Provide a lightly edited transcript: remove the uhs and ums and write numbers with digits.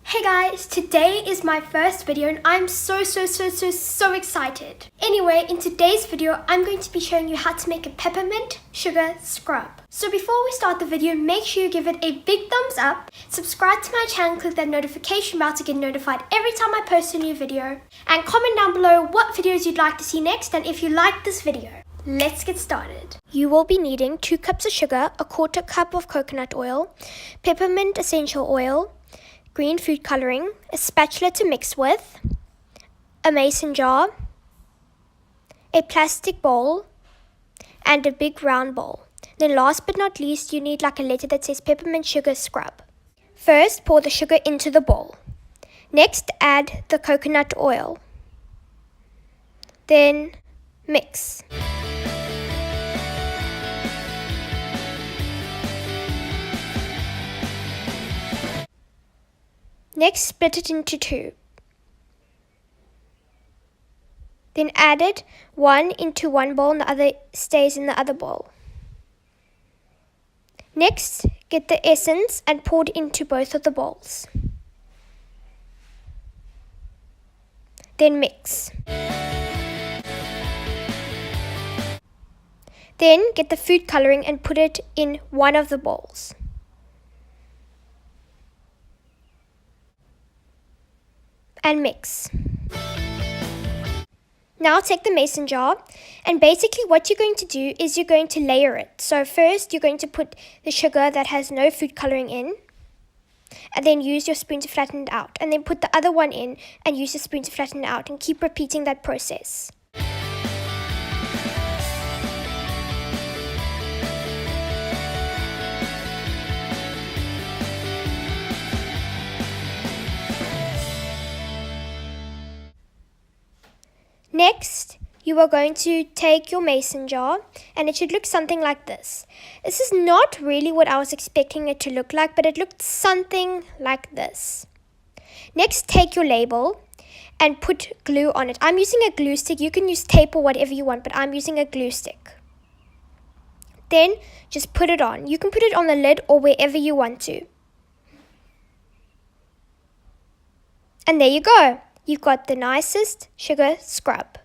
Hey guys, today is my first video and I'm so excited. Anyway, in today's video, I'm going to be showing you how to make a peppermint sugar scrub. So before we start the video, make sure you give it a big thumbs up, subscribe to my channel, click that notification bell to get notified every time I post a new video, and comment down below what videos you'd like to see next and if you like this video. Let's get started. You will be needing 2 cups of sugar, a 1/4 cup of coconut oil, peppermint essential oil, green food coloring, a spatula to mix with, a mason jar, a plastic bowl, and a big round bowl. Then last but not least, you need like a letter that says peppermint sugar scrub. First, pour the sugar into the bowl. Next, add the coconut oil. Then mix. Next, split it into 2. Then add it one into one bowl and the other stays in the other bowl. Next, get the essence and pour it into both of the bowls. Then mix. Then get the food coloring and put it in one of the bowls. And mix. Now take the mason jar, and basically what you're going to do is you're going to layer it. So first you're going to put the sugar that has no food coloring in, and then use your spoon to flatten it out, and then put the other one in and use your spoon to flatten it out, and keep repeating that process. Next, you are going to take your mason jar, and it should look something like this. This is not really what I was expecting it to look like, but it looked something like this. Next, take your label and put glue on it. I'm using a glue stick. You can use tape or whatever you want, but I'm using a glue stick. Then, just put it on. You can put it on the lid or wherever you want to. And there you go. You've got the nicest sugar scrub.